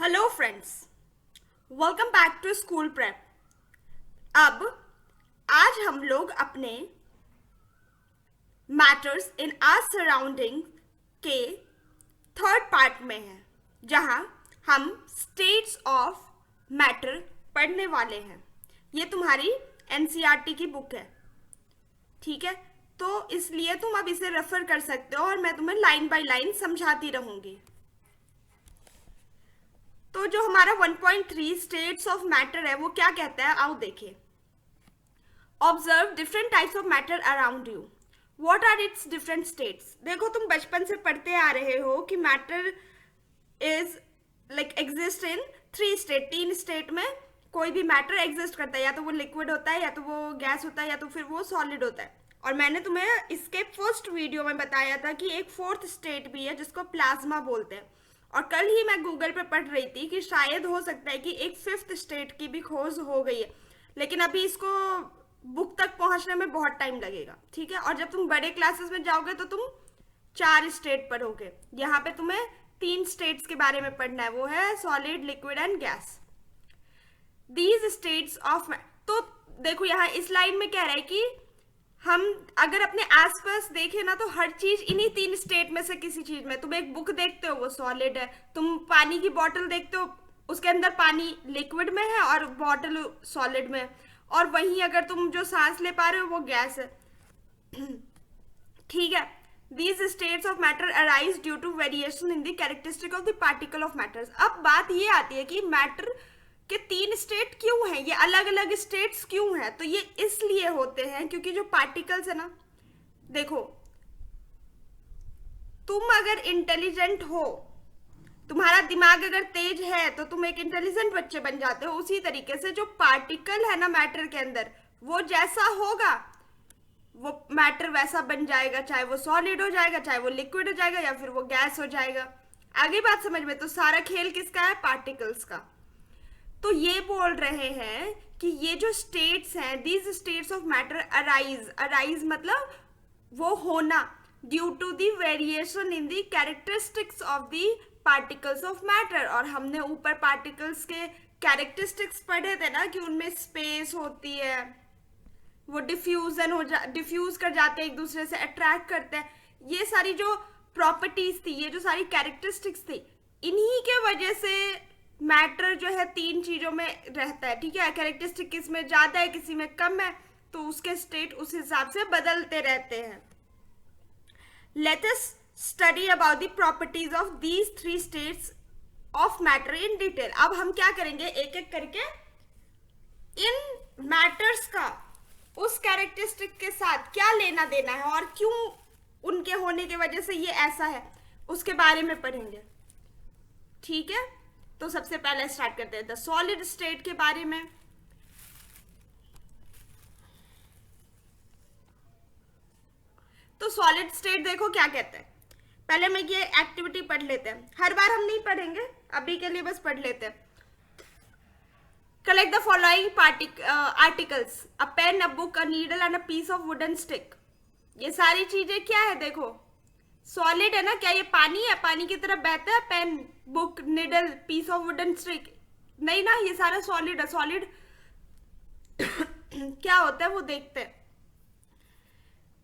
Hello friends, welcome back to school prep. अब आज हम लोग अपने मैटर्स इन आर सराउंडिंग के थर्ड पार्ट में हैं, जहां हम स्टेट्स ऑफ मैटर पढ़ने वाले हैं। ये तुम्हारी एनसीईआरटी की बुक है, ठीक है? तो इसलिए तुम अब इसे रेफर कर सकते हो और मैं तुम्हें लाइन बाय लाइन समझाती रहूंगी। तो जो हमारा 1.3 स्टेट्स ऑफ मैटर है वो क्या कहता है, आओ देखें। Observe different types of matter around you, what are its different states. देखो, तुम बचपन से पढ़ते आ रहे हो कि matter is like exist in 3 state. 3 state में कोई भी मैटर एग्जिस्ट करता है, या तो वो लिक्विड होता है, या तो वो गैस होता है, या तो फिर वो सॉलिड होता है। और मैंने तुम्हें इसके फर्स्ट वीडियो में बताया था कि एक फोर्थ स्टेट भी है जिसको प्लाज्मा बोलते हैं। और कल ही मैं गूगल पे पढ़ रही थी कि शायद हो सकता है कि एक फिफ्थ स्टेट की भी खोज हो गई है, लेकिन अभी इसको बुक तक पहुंचने में बहुत टाइम लगेगा, ठीक है? और जब तुम बड़े क्लासेस में जाओगे तो तुम 4 स्टेट पढ़ोगे। यहाँ पे तुम्हें 3 स्टेट्स के बारे में पढ़ना है, वो है solid, liquid and gas. These states of, तो देखो यहाँ इस लाइन में कह रहा है कि हम अगर अपने आसपास देखें ना, तो हर चीज इन्हीं 3 स्टेट में से किसी चीज में। तुम एक बुक देखते हो वो सॉलिड है, तुम पानी की बोतल देखते हो उसके अंदर पानी लिक्विड में है और बोतल सॉलिड में है। और वहीं अगर तुम जो सांस ले पा रहे हो वो गैस है, ठीक है? These states of matter arise due to variation in the characteristic of the particle of matters। अब बात ये आती है कि मैटर के 3 स्टेट क्यों हैं, ये अलग अलग स्टेट्स क्यों हैं? तो ये इसलिए होते हैं क्योंकि जो पार्टिकल्स है ना, देखो, तुम अगर इंटेलिजेंट हो, तुम्हारा दिमाग अगर तेज है, तो तुम एक इंटेलिजेंट बच्चे बन जाते हो। उसी तरीके से जो पार्टिकल है ना मैटर के अंदर, वो जैसा होगा वो मैटर वैसा बन जाएगा, चाहे वो सॉलिड हो जाएगा, चाहे वो लिक्विड हो जाएगा, या फिर वो गैस हो जाएगा। आगे बात समझ में? तो सारा खेल किसका है? पार्टिकल्स का। तो ये बोल रहे हैं कि ये जो स्टेट्स हैं, these states of matter arise मतलब वो होना, due to the variation in the characteristics of the particles of matter. और हमने ऊपर पार्टिकल्स के कैरेक्टरिस्टिक्स पढ़े थे ना, कि उनमें स्पेस होती है, वो डिफ्यूज कर जाते हैं, एक दूसरे से अट्रैक्ट करते हैं। ये सारी जो प्रॉपर्टीज थी, ये जो सारी कैरेक्टरिस्टिक्स थी, इन्हीं के वजह से मैटर जो है 3 चीजों में रहता है, ठीक है? कैरेक्टरिस्टिक किस में ज्यादा है, किसी में कम है, तो उसके स्टेट उस हिसाब से बदलते रहते हैं। Let us study about the properties of these 3 states of matter in detail. अब हम क्या करेंगे, एक एक करके इन मैटर्स का उस कैरेक्टरिस्टिक के साथ क्या लेना देना है और क्यों उनके होने की वजह से ये ऐसा है, उसके बारे में पढ़ेंगे, ठीक है? तो सबसे पहले स्टार्ट करते हैं द सॉलिड स्टेट के बारे में। तो सॉलिड स्टेट देखो क्या कहते हैं। पहले मैं ये एक्टिविटी पढ़ लेते हैं, हर बार हम नहीं पढ़ेंगे, अभी के लिए बस पढ़ लेते हैं। Collect the following articles: a pen, a book, a needle and a piece of wooden stick। ये सारी चीजें क्या है? देखो, सॉलिड है ना, क्या ये पानी है? पानी की तरफ बहता है pen, book, needle, piece of wooden stick? नहीं ना, ये सारा सॉलिड है। सॉलिड क्या होता है वो देखते हैं।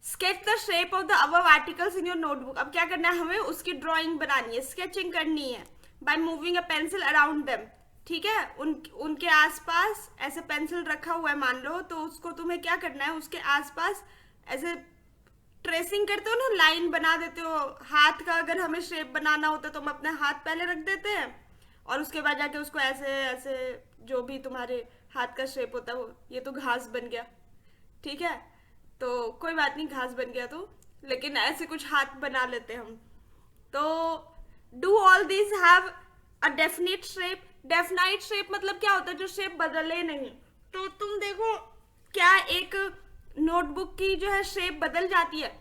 Sketch the shape of the above articles in your notebook. अब क्या करना है, हमें उसकी ड्राइंग बनानी है, स्केचिंग करनी है by moving a pencil around them, ठीक है? उनके आसपास ऐसे पेंसिल रखा हुआ है मान लो, तो उसको तुम्हें क्या करना है, उसके आसपास ऐसे ट्रेसिंग करते हो ना, लाइन बना देते हो। हाथ का अगर हमें शेप बनाना होता है तो हम अपने हाथ पहले रख देते हैं, और उसके बाद जाके उसको ऐसे ऐसे जो भी तुम्हारे हाथ का शेप होता है वो, ये तो घास बन गया, ठीक है? तो कोई बात नहीं, घास बन गया तो, लेकिन ऐसे कुछ हाथ बना लेते हैं हम। तो do all this have a definite shape. Definite shape मतलब क्या होता है? जो शेप बदले नहीं। तो तुम देखो, क्या एक नोटबुक की जो है शेप बदल जाती है?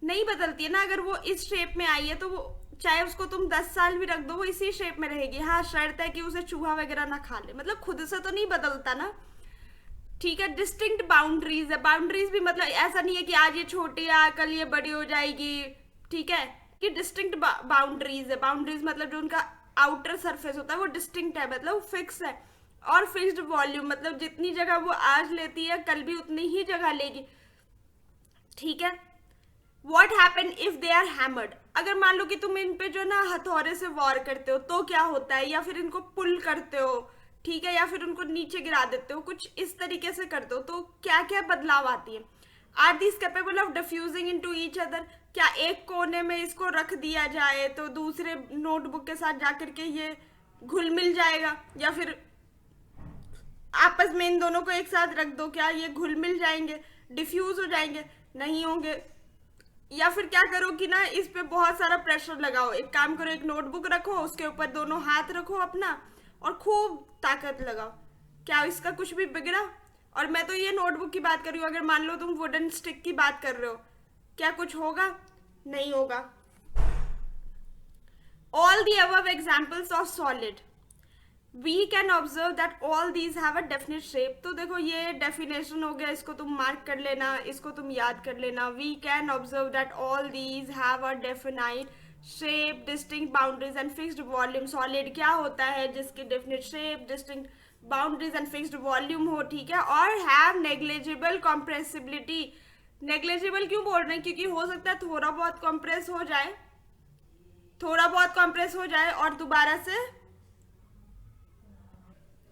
नहीं बदलती है ना। अगर वो इस शेप में आई है तो वो चाहे उसको तुम 10 साल भी रख दो, वो इसी शेप में रहेगी। हाँ, शर्त है कि उसे चूहा वगैरह ना खा ले, मतलब खुद से तो नहीं बदलता ना, ठीक है? डिस्टिंक्ट बाउंड्रीज है। बाउंड्रीज भी मतलब ऐसा नहीं है कि आज ये छोटी है कल ये बड़ी हो जाएगी, ठीक है? कि डिस्टिंक्ट बाउंड्रीज है। बाउंड्रीज मतलब जो उनका आउटर सरफेस होता है वो डिस्टिंक्ट है, मतलब फिक्स है। और फिक्स्ड वॉल्यूम मतलब जितनी जगह वो आज लेती है कल भी उतनी ही जगह लेगी, ठीक है। What happen if they are hammered, अगर मान लो कि तुम इन पे जो ना हथौड़े से वॉर करते हो तो क्या होता है, या फिर इनको पुल करते हो, ठीक है, या फिर उनको नीचे गिरा देते हो, कुछ इस तरीके से करते हो, तो क्या क्या बदलाव आती है। Are these capable of diffusing into each other, क्या एक कोने में इसको रख दिया जाए तो दूसरे नोटबुक के साथ जाकर के ये घुल मिल जाएगा, या फिर आपस में इन दोनों को एक साथ रख दो, क्या ये घुल मिल जाएंगे, डिफ्यूज हो जाएंगे, नहीं होंगे। या फिर क्या करो कि ना इस पे बहुत सारा प्रेशर लगाओ, एक काम करो, एक नोटबुक रखो, उसके ऊपर दोनों हाथ रखो अपना और खूब ताकत लगाओ, क्या इसका कुछ भी बिगड़ा। और मैं तो ये नोटबुक की बात कर रही हूँ, अगर मान लो तुम वुडन स्टिक की बात कर रहे हो, क्या कुछ होगा, नहीं होगा। All the above examples of solid we can observe that all these have a definite shape, तो देखो ये definition हो गया, इसको तुम मार्क कर लेना, इसको तुम याद कर लेना। we can observe that all these have a definite shape, distinct boundaries and fixed volume। solid क्या होता है, जिसकी definite shape, distinct boundaries and fixed volume हो, ठीक है, और have negligible compressibility। negligible क्यों बोल रहे हैं, क्योंकि हो सकता है थोड़ा बहुत compress हो जाए, थोड़ा बहुत compress हो जाए और दोबारा से,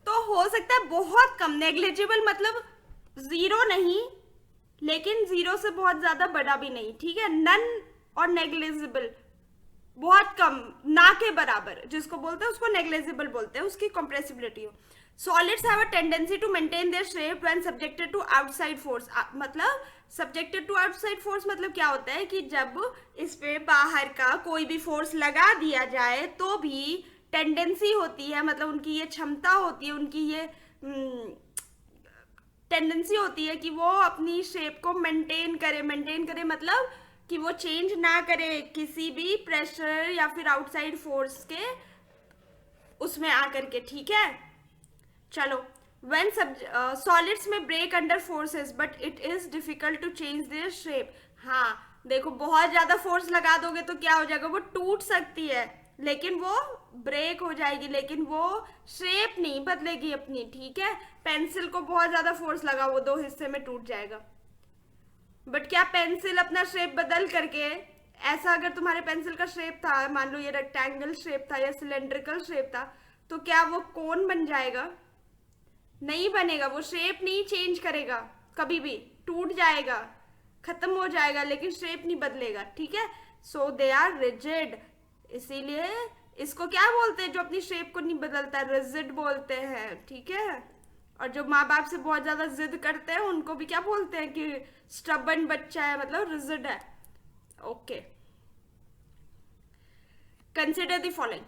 तो हो सकता है बहुत कम। नेग्लिजिबल मतलब जीरो नहीं, लेकिन जीरो से बहुत ज्यादा बड़ा भी नहीं, ठीक है। नन और नेग्लिजिबल बहुत कम, ना के बराबर जिसको बोलते हैं उसको नेग्लिजिबल बोलते हैं, उसकी कंप्रेसिबिलिटी हो। Solids have a tendency to maintain their shape when subjected to outside force, मतलब सब्जेक्टेड टू आउटसाइड फोर्स मतलब क्या होता है कि जब इस पे बाहर का कोई भी फोर्स लगा दिया जाए तो भी टेंडेंसी होती है, मतलब उनकी ये क्षमता होती है, उनकी ये टेंडेंसी होती है कि वो अपनी शेप को मेंटेन करे मतलब कि वो चेंज ना करे किसी भी प्रेशर या फिर आउटसाइड फोर्स के उसमें आकर के, ठीक है। चलो, when solids में break under forces but it is difficult to change their shape. हाँ देखो, बहुत ज्यादा फोर्स लगा दोगे तो क्या हो जाएगा, वो टूट सकती है, लेकिन वो ब्रेक हो जाएगी, लेकिन वो शेप नहीं बदलेगी अपनी, ठीक है। पेंसिल को बहुत ज्यादा फोर्स लगा, वो दो हिस्से में टूट जाएगा, बट क्या पेंसिल अपना शेप बदल करके, ऐसा अगर तुम्हारे पेंसिल का शेप था, मान लो ये रेक्टेंगल शेप था या सिलेंड्रिकल शेप था, तो क्या वो कोन बन जाएगा, नहीं बनेगा, वो शेप नहीं चेंज करेगा कभी भी, टूट जाएगा, खत्म हो जाएगा, लेकिन शेप नहीं बदलेगा, ठीक है। सो दे आर रिजिड, इसीलिए इसको क्या बोलते हैं जो अपनी शेप को नहीं बदलता, रिजिड बोलते हैं, ठीक है। और जो माँ बाप से बहुत ज्यादा जिद करते हैं उनको भी क्या बोलते हैं कि स्टबर्न बच्चा है, मतलब रिजिड है, ओके। कंसिडर द फॉलोइंग,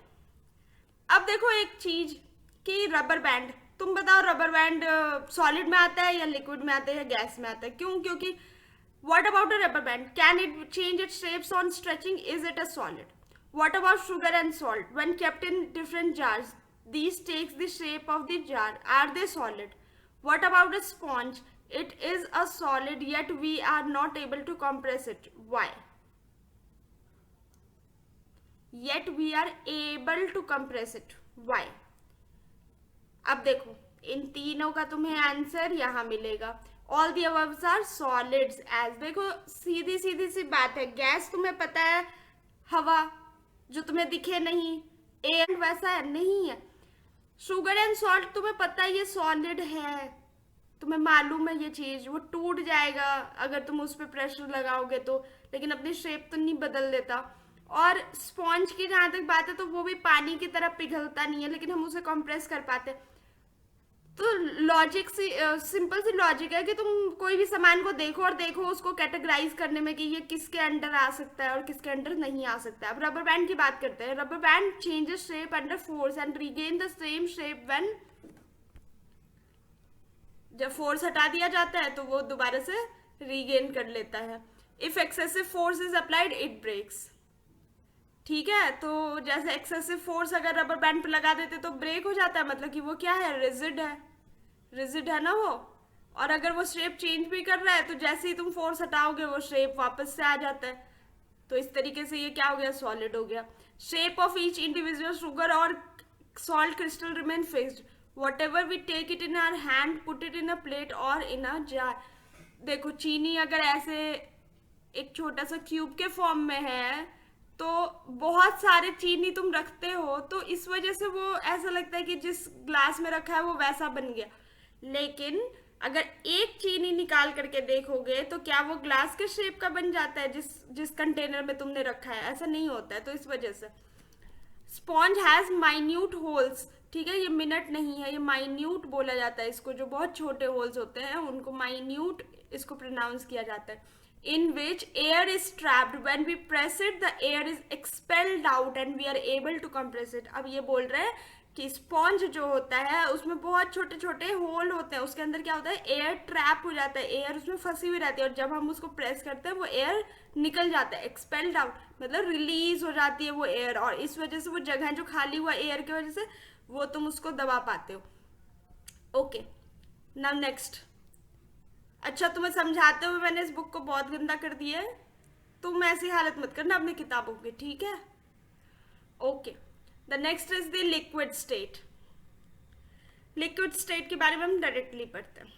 अब देखो एक चीज कि रबर बैंड, तुम बताओ रबर बैंड सॉलिड में आता है या लिक्विड में आता है या गैस में आता है, क्यों, क्योंकि what about a rubber band, can it change its shapes on stretching, is it a solid? What about sugar and salt, when kept in different jars, these takes the shape of the jar, are they solid? What about a sponge, it is a solid yet we are not able to compress it, why? Yet we are able to compress it, why? अब देखो इन तीनों का तुम्हें answer यहाँ मिलेगा। All the aboves are solids as, देखो सीधी सीधी सी बात है, गैस तुम्हें पता है हवा जो तुम्हें दिखे नहीं, एयर वैसा है नहीं है। शुगर एंड सॉल्ट तुम्हें पता है ये सॉलिड है, तुम्हें मालूम है ये चीज, वो टूट जाएगा अगर तुम उस पर प्रेशर लगाओगे तो, लेकिन अपनी शेप तो नहीं बदल देता। और स्पॉन्ज की जहां तक बात है तो वो भी पानी की तरह पिघलता नहीं है, लेकिन हम उसे कंप्रेस कर पाते। तो लॉजिक सी सिंपल सी लॉजिक है कि तुम कोई भी सामान को देखो और देखो उसको कैटेगराइज करने में कि ये किसके अंडर आ सकता है और किसके अंडर नहीं आ सकता है। अब रबर बैंड की बात करते हैं, rubber band changes shape under force and regain the same shape when, जब फोर्स हटा दिया जाता है तो वो दोबारा से रीगेन कर लेता है। If excessive force is applied it breaks, ठीक है। तो जैसे एक्सेसिव फोर्स अगर रबर बैंड पे लगा देते तो ब्रेक हो जाता है, मतलब कि वो क्या है, रिजिड है, रिजिड है ना वो। और अगर वो शेप चेंज भी कर रहा है तो जैसे ही तुम फोर्स हटाओगे वो शेप वापस से आ जाता है। तो इस तरीके से ये क्या हो गया, सॉलिड हो गया. Shape of each individual sugar और salt crystal remain fixed. Whatever we take it in our hand, put it in a plate or in a jar. देखो चीनी अगर ऐसे एक छोटा सा क्यूब के फॉर्म में है तो बहुत सारे चीनी तुम रखते हो तो इस वजह से वो ऐसा लगता है कि जिस ग्लास में रखा है वो वैसा बन गया. लेकिन अगर एक चीनी निकाल करके देखोगे तो क्या वो ग्लास के शेप का बन जाता है जिस जिस कंटेनर में तुमने रखा है? ऐसा नहीं होता है. तो इस वजह से स्पॉन्ज हैज माइन्यूट होल्स. ठीक है, ये मिनट नहीं है, ये माइन्यूट बोला जाता है इसको. जो बहुत छोटे होल्स होते हैं उनको माइन्यूट इसको प्रोनाउंस किया जाता है. In which air is trapped, when we press it the air is expelled out and we are able to compress it. अब ये बोल रहे हैं कि स्पॉन्ज जो होता है उसमें बहुत छोटे छोटे होल होते हैं, उसके अंदर क्या होता है, एयर ट्रैप हो जाता है, एयर उसमें फंसी हुई रहती है और जब हम उसको प्रेस करते हैं वो एयर निकल जाता है. एक्सपेल्ड आउट मतलब रिलीज हो जाती है वो एयर, और इस वजह से वो जगह जो खाली हुआ एयर की वजह से वो तुम उसको दबा पाते हो. Okay, now next. अच्छा, तुम्हें समझाते हुए मैंने इस बुक को बहुत गंदा कर दिया है, तुम ऐसी हालत मत करना अपनी किताबों की, ठीक है? Okay, the next is the liquid state. Liquid state के बारे में हम डायरेक्टली पढ़ते हैं.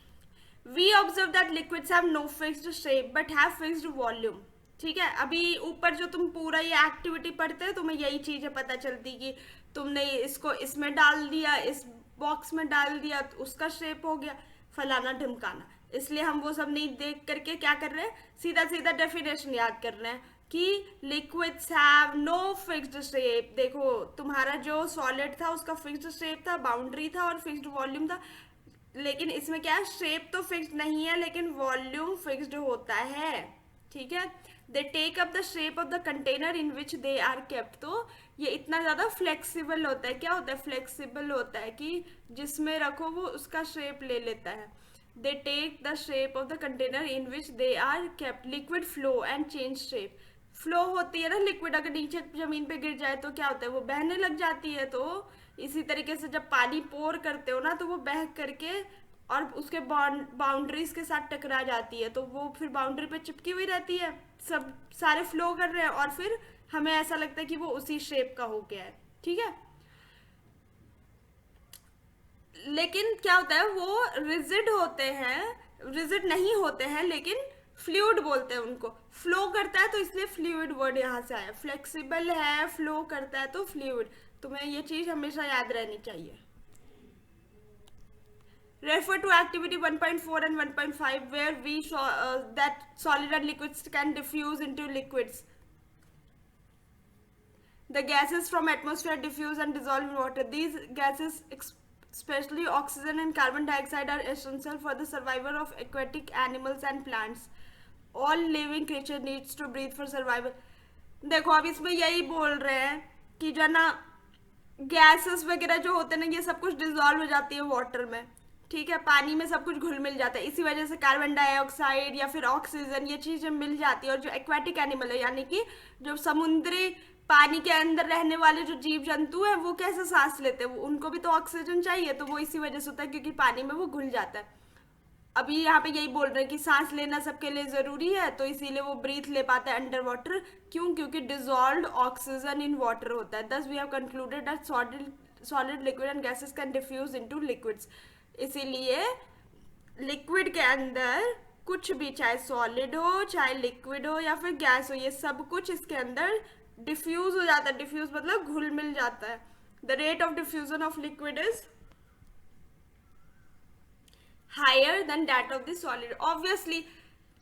We observe that liquids have no fixed shape but have fixed volume. ठीक है, अभी ऊपर जो तुम पूरा ये एक्टिविटी पढ़ते हैं तुम्हें यही चीजें पता चलती कि तुमने इसको इसमें डाल दिया, इस बॉक्स में डाल दिया तो उसका शेप हो गया फलाना ढिमकाना. इसलिए हम वो सब नहीं देख करके क्या कर रहे हैं, सीधा सीधा डेफिनेशन याद कर रहे हैं कि liquids have no fixed shape. देखो तुम्हारा जो सॉलिड था उसका फिक्स्ड शेप था, बाउंड्री था और फिक्स्ड वॉल्यूम था. लेकिन इसमें क्या है, शेप तो फिक्स्ड नहीं है लेकिन वॉल्यूम फिक्स्ड होता है. ठीक है, they take up the shape of the container in which they are kept. तो ये इतना ज़्यादा फ्लेक्सिबल होता है. क्या होता है, फ्लेक्सिबल होता है कि जिसमें रखो वो उसका शेप ले लेता है. They take the shape of the container in which they are kept. Liquid flow and change shape. Flow होती है ना लिक्विड, अगर नीचे जमीन पे गिर जाए तो क्या होता है, वो बहने लग जाती है. तो इसी तरीके से जब पानी पोर करते हो ना तो वो बह करके और उसके बाउंड्रीज के साथ टकरा जाती है तो वो फिर बाउंड्री पे चिपकी हुई रहती है. सब सारे फ्लो कर रहे हैं और फिर हमें ऐसा लगता है कि वो उसी शेप का हो गया है. ठीक है, लेकिन क्या होता है, वो रिजिड होते हैं, रिजिड नहीं होते हैं लेकिन फ्लूइड बोलते हैं उनको. फ्लो करता है तो इसलिए फ्लूइड वर्ड यहाँ से आया. फ्लेक्सिबल है, फ्लो करता है तो फ्लूइड. तुम्हें ये चीज हमेशा याद रहनी चाहिए. Refer to activity 1.4 and 1.5 where we saw that solid and liquids can diffuse into liquids. The gases from atmosphere diffuse and dissolve in water. These gases, especially oxygen and carbon dioxide, are essential for the survival of aquatic animals and plants. All living creature needs to breathe for survival. देखो अब इसमें यही बोल रहे हैं कि जो ना गैसेस वगैरह जो होते हैं ना ये सब कुछ डिजॉल्व हो जाती है वाटर में. ठीक है, पानी में सब कुछ घुल मिल जाता है. इसी वजह से कार्बन डाइऑक्साइड या फिर ऑक्सीजन ये चीजें मिल जाती है. और जो एक्वाटिक एनिमल है यानी कि जो समुद्री पानी के अंदर रहने वाले जो जीव जंतु है वो कैसे सांस लेते हैं, उनको भी तो ऑक्सीजन चाहिए. तो वो इसी वजह से होता है क्योंकि पानी में वो घुल जाता है. अभी यहाँ पे यही बोल रहे हैं कि सांस लेना सबके लिए जरूरी है तो इसीलिए वो ब्रीथ ले पाता है अंडर वाटर. क्यों? क्योंकि डिजॉल्व्ड ऑक्सीजन इन वाटर होता है. Thus we have concluded that solid liquid and gases can diffuse into liquids. इसीलिए लिक्विड के अंदर कुछ भी, चाहे सॉलिड हो चाहे लिक्विड हो या फिर गैस हो, ये सब कुछ इसके अंदर डिफ्यूज हो जाता है. डिफ्यूज मतलब घुल मिल जाता है. The rate of diffusion of liquid is higher than that of the solid. Obviously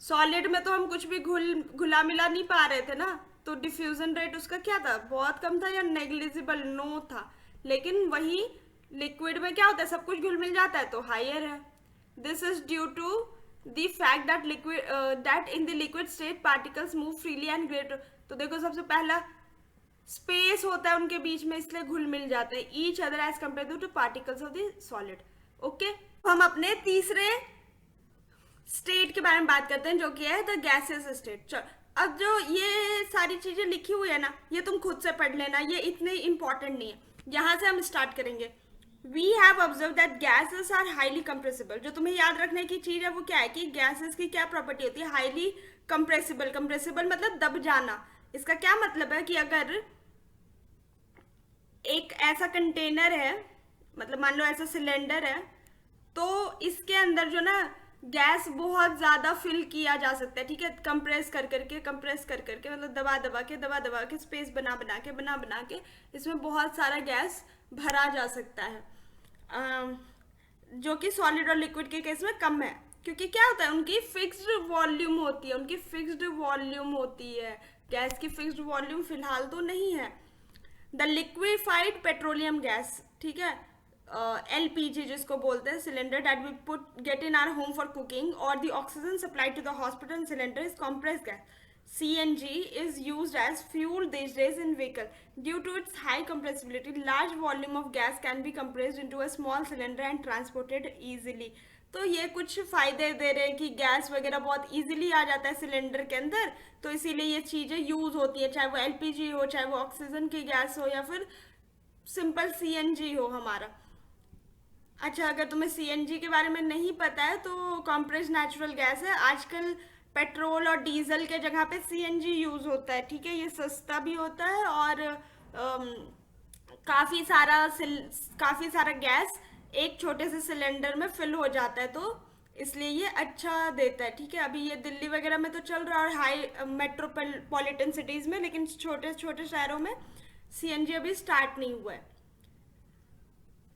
solid में तो हम कुछ भी घुला मिला नहीं पा रहे थे ना, तो डिफ्यूजन रेट उसका क्या था, बहुत कम था या नेग्लिजिबल, नो था. लेकिन वही लिक्विड में क्या होता है, सब कुछ घुल मिल जाता है तो हायर है. This is due to the fact that liquid that in the liquid state particles move freely and greater. तो देखो सबसे पहला स्पेस होता है उनके बीच में इसलिए घुल मिल जाते हैं each other as compare to particles of the solid. Okay, हम अपने तीसरे स्टेट के बारे में बात करते हैं जो कि है द गैसेस स्टेट. चलो अब जो ये सारी चीजें लिखी हुई है ना ये तुम खुद से पढ़ लेना, ये इतने इंपॉर्टेंट नहीं है. यहाँ से हम स्टार्ट करेंगे. We have observe that gases are highly compressible. जो तुम्हें याद रखने की चीज है वो क्या है कि गैसेस की क्या प्रॉपर्टी होती है, हाईली कंप्रेसिबल. कंप्रेसिबल मतलब दब जाना. इसका क्या मतलब है कि अगर एक ऐसा कंटेनर है, मतलब मान लो ऐसा सिलेंडर है, तो इसके अंदर जो ना गैस बहुत ज्यादा फिल किया जा सकता है, ठीक है, कंप्रेस कर करके, मतलब दबा दबा के स्पेस बना बना के इसमें बहुत सारा गैस भरा जा सकता है। अम, जो कि सॉलिड और लिक्विड के केस में कम है, क्योंकि क्या होता है, उनकी फिक्स्ड वॉल्यूम होती है। गैस की फिक्स्ड वॉल्यूम फिलहाल तो नहीं है। द लिक्विफाइड पेट्रोलियम गैस, ठीक है, एलपीजी जिसको बोलते हैं, cylinder that we put get in our home for cooking, और the oxygen supply to the hospital cylinder is compressed gas. CNG is used as fuel these days in vehicle. Due to its high compressibility, large volume of gas can be compressed into a small cylinder and transported easily. तो ये कुछ फायदे दे रहे हैं कि gas वगैरह बहुत easily आ जाता है सिलेंडर के अंदर, तो इसीलिए ये चीज़ें यूज होती है, चाहे वो एलपीजी हो, चाहे वो ऑक्सीजन की गैस हो, या फिर सिंपल सीएनजी हो हमारा। अच्छा, अगर तुम्हें सीएनजी के बारे में नहीं पता है तो कॉम्प्रेस्ड नेचुरल गैस है। आजकल पेट्रोल और डीजल के जगह पे सीएनजी यूज होता है, ठीक है, ये सस्ता भी होता है और काफी सारा काफी सारा गैस एक छोटे से सिलेंडर में फिल हो जाता है, तो इसलिए ये अच्छा देता है, ठीक है। अभी ये दिल्ली वगैरह में तो चल रहा है और हाई मेट्रोपॉलिटन सिटीज में, लेकिन छोटे छोटे शहरों में सीएनजी अभी स्टार्ट नहीं हुआ है।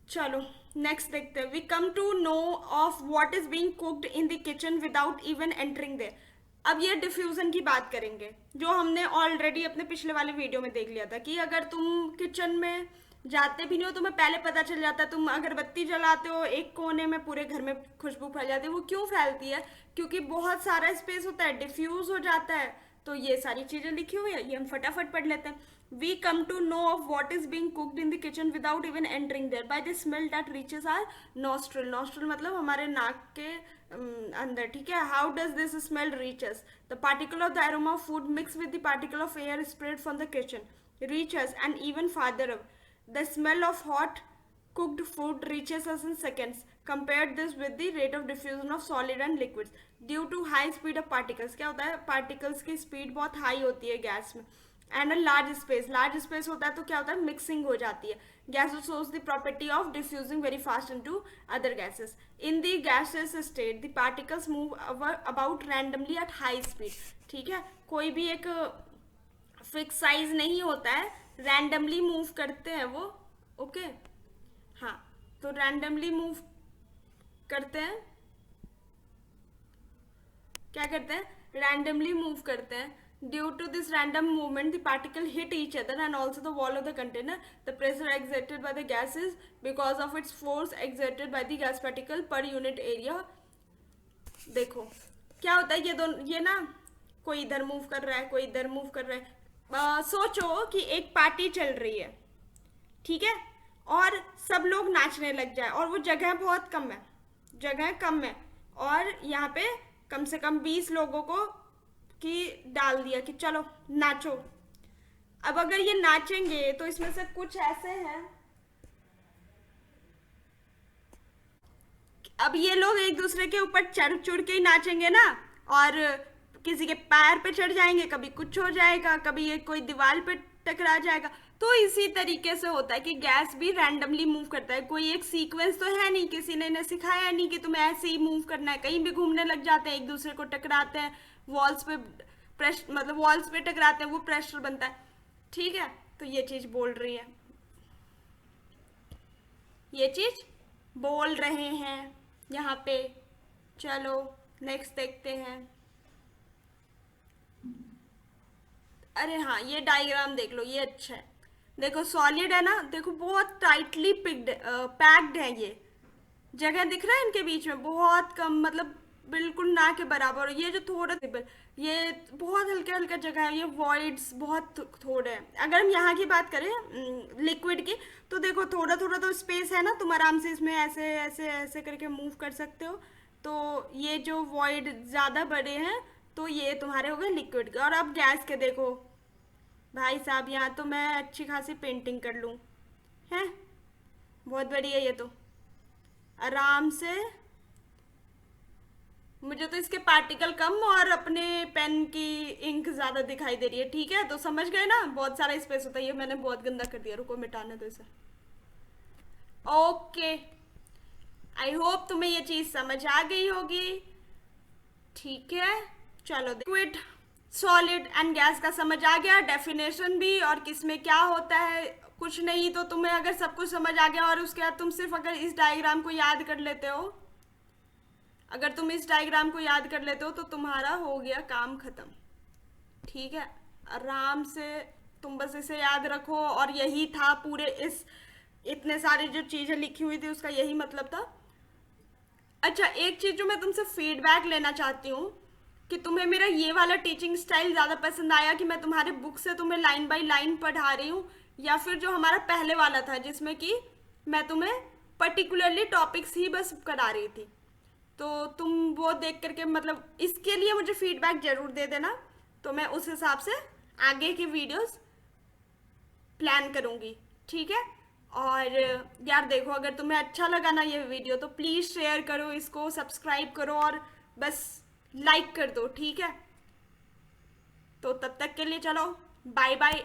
चलो नेक्स्ट देखते हैं। We come to know of what is being cooked in the kitchen without even entering there. अब ये डिफ्यूजन की बात करेंगे, जो हमने ऑलरेडी अपने पिछले वाले वीडियो में देख लिया था कि अगर तुम किचन में जाते भी नहीं हो, तुम्हें पहले पता चल जाता है। तुम अगरबत्ती जलाते हो एक कोने में, पूरे घर में खुशबू फैल जाती है। वो क्यों फैलती है? क्योंकि बहुत सारा स्पेस होता है, डिफ्यूज हो जाता है। तो ये सारी चीजें लिखी हुई है, ये हम फटाफट पढ़ लेते हैं। We come to know of what is being cooked in the kitchen without even entering there by the smell that reaches our nostril. Nostril मतलब हमारे नाक के अंदर, ठीक है। How does this smell reaches? The particle of the aroma of food mix with the particle of air spread from the kitchen reaches and even farther up. The smell of hot cooked food reaches us in seconds. Compare this with the rate of diffusion of solid and liquids. Due to high speed of particles, क्या होता है, particles की speed बहुत high होती है gas में, and a large space होता है, तो क्या होता है, mixing हो जाती है। Gases shows the property of diffusing very fast into other gases. In the gaseous state, the particles move about randomly at high speed, ठीक है। कोई भी एक फिक्स साइज नहीं होता है, रैंडमली मूव करते हैं वो, ओके। हाँ, तो रैंडमली मूव करते हैं, क्या करते हैं, रैंडमली मूव करते हैं। Due to this random movement the particle hit each other and also the wall of the container. The pressure exerted by the gas is because of its force exerted by the gas particle per unit area. देखो क्या होता है, ये दोनों, ये ना कोई इधर मूव कर रहा है, कोई इधर मूव कर रहा है। सोचो कि एक पार्टी चल रही है, ठीक है, और सब लोग नाचने लग जाए, और वो जगह बहुत कम है, जगह कम है, और यहाँ पे कम से कम 20 लोगों को की डाल दिया कि चलो नाचो। अब अगर ये नाचेंगे तो इसमें से कुछ ऐसे हैं, अब ये लोग एक दूसरे के ऊपर चढ़ चढ़ के ही नाचेंगे ना, और किसी के पैर पे चढ़ जाएंगे, कभी कुछ हो जाएगा, कभी ये कोई दीवार पे टकरा जाएगा। तो इसी तरीके से होता है कि गैस भी रैंडमली मूव करता है। कोई एक सीक्वेंस तो है नहीं, किसी ने इन्हें सिखाया नहीं कि तुम्हें ऐसे ही मूव करना है। कहीं भी घूमने लग जाते हैं, एक दूसरे को टकराते हैं, वॉल्स पे मतलब वॉल्स पे टकराते हैं, वो प्रेशर बनता है, ठीक है। तो ये चीज बोल रही है, ये चीज बोल रहे हैं यहाँ पे। चलो नेक्स्ट देखते हैं। अरे हाँ, ये डायग्राम देख लो, ये अच्छा है। देखो सॉलिड है ना, देखो बहुत टाइटली पैक्ड है, ये जगह दिख रहा है इनके बीच में बहुत कम, मतलब बिल्कुल ना के बराबर। ये जो थोड़ा, ये बहुत हल्के हल्का जगह है, ये वॉइड्स बहुत थोड़े हैं। अगर हम यहाँ की बात करें लिक्विड की, तो देखो थोड़ा थोड़ा तो स्पेस है ना, तुम आराम से इसमें ऐसे ऐसे ऐसे करके मूव कर सकते हो। तो ये जो वॉइड ज़्यादा बड़े हैं, तो ये तुम्हारे हो गए लिक्विड के। और अब गैस के देखो भाई साहब, यहाँ तो मैं अच्छी खासी पेंटिंग कर लूँ, हैं, बहुत बढ़िया। ये तो आराम से मुझे तो इसके पार्टिकल कम और अपने पेन की इंक ज्यादा दिखाई दे रही है। ठीक है, तो समझ गए ना, बहुत सारा स्पेस होता है। ये मैंने बहुत गंदा कर दिया, रुको मिटाने दो इसे। ओके, आई होप तुम्हें ये चीज समझ आ गई होगी। ठीक है, चलो लिक्विड, सॉलिड एंड गैस का समझ आ गया, डेफिनेशन भी और किसमें क्या होता है। कुछ नहीं तो तुम्हें अगर सब कुछ समझ आ गया और उसके बाद तुम सिर्फ अगर इस डायग्राम को याद कर लेते हो, अगर तुम इस डायग्राम को याद कर लेते हो तो तुम्हारा हो गया काम खत्म। ठीक है, आराम से तुम बस इसे याद रखो। और यही था पूरे इस इतने सारी जो चीजें लिखी हुई थी उसका यही मतलब था। अच्छा, एक चीज जो मैं तुमसे फीडबैक लेना चाहती हूँ कि तुम्हें मेरा ये वाला टीचिंग स्टाइल ज्यादा पसंद आया कि मैं तुम्हारे बुक से तुम्हें लाइन बाय लाइन पढ़ा रही हूँ, या फिर जो हमारा पहले वाला था जिसमें कि मैं तुम्हें पर्टिकुलरली टॉपिक्स ही बस करा रही थी। तो तुम वो देख करके मतलब इसके लिए मुझे फीडबैक जरूर दे देना, तो मैं उस हिसाब से आगे की वीडियोस प्लान करूंगी। ठीक है, और यार देखो, अगर तुम्हें अच्छा लगा ना ये वीडियो तो प्लीज़ शेयर करो इसको, सब्सक्राइब करो और बस लाइक कर दो। ठीक है, तो तब तक के लिए चलो बाय बाय।